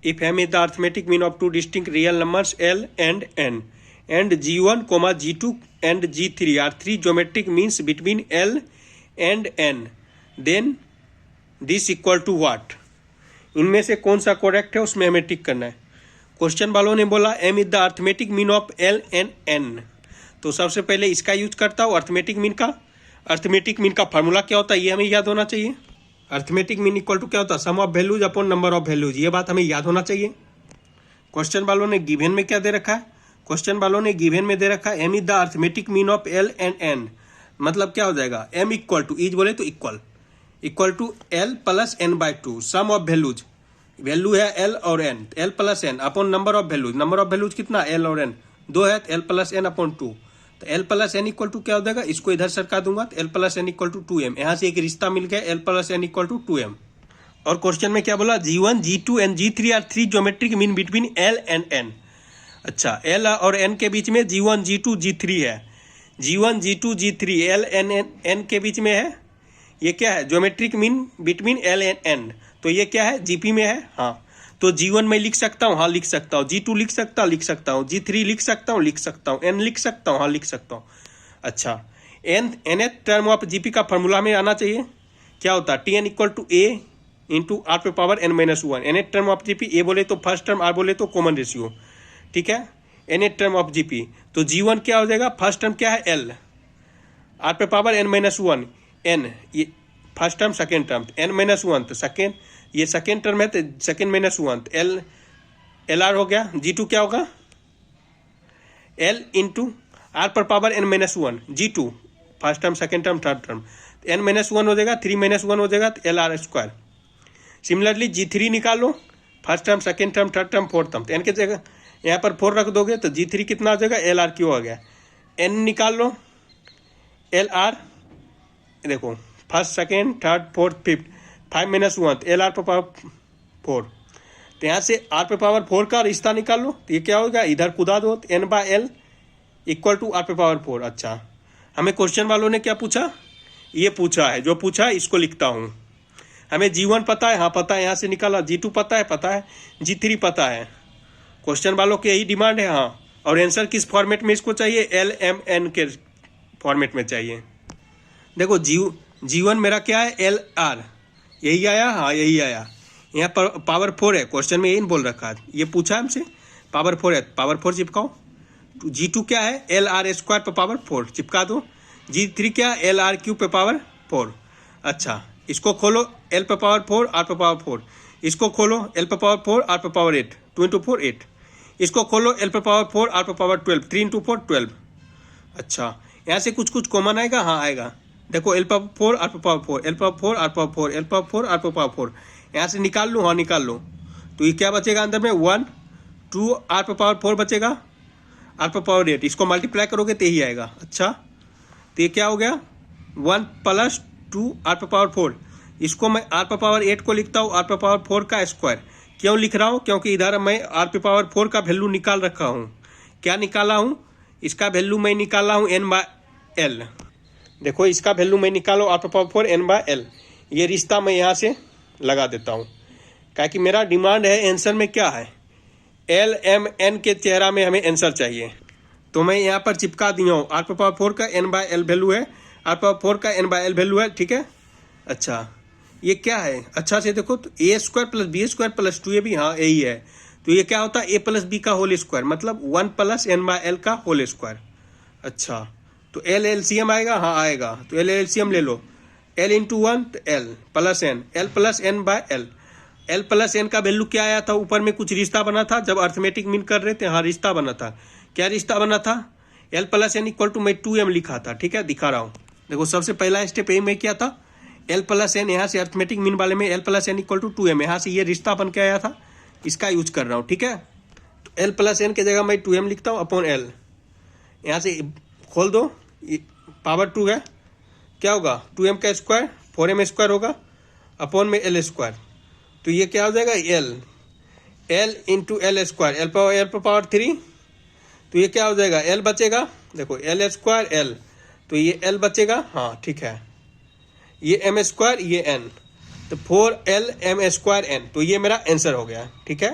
If m is the arithmetic mean of two distinct real numbers L and N, and G1, G2 and G3 are three geometric means between L and N, then this equal to what? इनमें से कौन सा correct है उसमें हमें टिक करना है। Question वालों ने बोला m is the arithmetic mean of L and N, तो सबसे पहले इसका यूज करता हूँ अर्थमेटिक मीन का। अर्थमेटिक मीन का फार्मूला क्या होता है ये हमें याद होना चाहिए। अर्थमेटिक मीन इक्वल टू क्या होता है, sum of values upon number of values, ये बात हमें याद होना चाहिए। क्वेश्चन वालों ने गिवन में क्या दे रखा है, क्वेश्चन वालों ने गिवन में दे रखा है m is the arithmetic mean of l and n, मतलब क्या हो जाएगा एम इक्वल टू, इज बोले तो equal to l plus n by two, sum of values, value है एल और n, l plus n upon number of values, number of values कितना l और एन, दो है, l plus n upon two, तो l plus n equal to क्या हो जाएगा, इसको इधर सरका दूंगा तो l plus n equal to 2m, यहां से एक रिश्ता मिल गया l plus n equal to 2m। और क्वेश्चन में क्या बोला, G1, G2 and G3 are three geometric mean between L and N। अच्छा, L और N के बीच में G1, G2, G3 है, G1, G2, G3 L N के बीच में है, ये क्या है geometric mean between L and N, तो ये क्या है GP में है। हाँ, तो G1 में लिख सकता हूँ, हाँ लिख सकता हूँ, G2 लिख सकता हूँ, G3 लिख सकता हूँ, N लिख सकता हूँ, हाँ लिख सकता हूँ। अच्छा, nth टर्म ऑफ GP का फॉर्मूला में आना चाहिए, क्या होता है Tn equal to A into r पे power n minus 1। nth term of GP, a बोले तो फर्स्ट टर्म, आर बोले तो कॉमन रेशियो, ठीक है। nth टर्म ऑफ GP, तो G1 क्या हो जाएगा, फर्स्ट टर्म क्या है L, आर पे पावर n माइनस 1, n ये first term, second term n minus 1, तो सेकेंड, ये सेकेंड टर्म है तो सेकेंड माइनस 1, एल आर हो गया। G2 क्या होगा, L इंटू आर पर power n minus 1, G2 first term, second term, third term, n minus 1 हो जाएगा, 3 माइनस 1 हो जाएगा तो L R square. Similarly G3 निकालो, first term, second term, third term, fourth term, तो n के जगह यहाँ पर 4 रख दोगे तो G3 कितना हो जाएगा, एल आर क्यू आ गया। n निकाल लो, एल आर देखो first, second, third, fourth, fifth, 5 minus 1, L R पर पावर 4, तो यहाँ से आर पे पावर 4 का रिश्ता निकाल लो, तो ये क्या होगा, इधर कुदा दो तो n by l equal to r पे पावर 4। अच्छा, हमें क्वेश्चन वालों ने क्या पूछा, ये पूछा है, जो पूछा है इसको लिखता हूँ। हमें G1 पता है, हाँ पता है, यहाँ से निकाला, G2 पता है, G3 पता है। क्वेश्चन वालों की यही डिमांड है, हाँ, और आंसर किस फॉर्मेट में इसको चाहिए, LMN के फॉर्मेट में चाहिए। देखो G1 मेरा क्या है, LR, यही आया, हाँ यही आया, यहाँ पर पावर 4 है, क्वेश्चन में यही बोल रखा है, ये पूछा हमसे पावर 4 है, पावर 4 चिपकाओ। G2 क्या है, LR स्क्वायर पे पावर 4 चिपका दो। G3 क्या है, LR क्यूब पे पावर 4। अच्छा, इसको खोलो, L पे पावर 4, R पे पावर 4, इसको खोलो, L पे पावर 4, R पे पावर 8, 2 इंटू 4 8, इसको खोलो, L पे पावर 4, R पे पावर 12, 3 इंटू 4 12। अच्छा, यहाँ से कुछ कॉमन आएगा, हाँ आएगा, देखो L पावर 4, R पे power 4, L power 4, R power 4, L power 4, R पे पावर 4, यहाँ से निकाल लो, हाँ निकाल लो, तो ये क्या बचेगा अंदर में 1 2 R पे पावर 4 बचेगा, आर पे पावर 8, इसको मल्टीप्लाई करोगे तो यही आएगा। अच्छा, तो ये क्या हो गया 1 प्लस 2 आर पे पावर 4, इसको मैं आर पे पावर 8 को लिखता हूँ आर पे पावर 4 का स्क्वायर। क्यों लिख रहा हूँ, क्योंकि इधर मैं आर पे पावर 4 का वैल्यू निकाल रखा हूँ। क्या निकाला हूँ, इसका वैल्यू मैं निकाला हूँ n बाय एल। देखो इसका वैल्यू मैं निकालो आर पे पावर 4 n बाय एल, ये रिश्ता मैं यहाँ से लगा देता हूँ, क्या कि मेरा डिमांड है आंसर में क्या है, LMN के चेहरा में हमें आंसर चाहिए, तो मैं यहाँ पर चिपका दिया हूँ आर पे पावर 4 का n बाय एल वैल्यू है, आर पावर 4 का n बाय एल वैल्यू है, ठीक है। अच्छा, ये क्या है, अच्छा से देखो तो a square plus b square plus 2ab, भी हाँ यही है, तो ये क्या होता है ए प्लस बी का होल स्क्वायर, मतलब 1 प्लस n बाय एल का होल स्क्वायर। अच्छा, तो एल एलसीएम आएगा, हाँ आएगा, तो एल एलसीएम ले लो, l इंटू 1 तो l plus n, l plus n by l, l plus n का वैल्यू क्या आया था, ऊपर में कुछ रिश्ता बना था जब अर्थमेटिक मीन कर रहे थे, हाँ रिश्ता बना था। क्या रिश्ता बना था, l plus n equal to मैं 2m लिखा था, ठीक है, दिखा रहा हूँ। देखो सबसे पहला स्टेप यही में क्या था, एल प्लस एन, यहाँ से अर्थमेटिक मीन वाले में l plus n equal to 2m, यहाँ से ये रिश्ता बन के आया था, इसका यूज कर रहा हूँ, ठीक है। तो एल प्लस एन की जगह मैं 2m लिखता हूँ अपॉन एल, यहाँ से खोल दो, पावर 2 है, क्या होगा 2m का स्क्वायर 4m स्क्वायर होगा अपॉन में एल स्क्वायर, तो ये क्या हो जाएगा L into L square, L पर पावर 3, तो ये क्या हो जाएगा एल बचेगा, देखो एल स्क्वायर एल, तो ये एल बचेगा, हाँ ठीक है, ये m स्क्वायर ये n, तो 4l m स्क्वायर n, तो ये मेरा आंसर हो गया, ठीक है।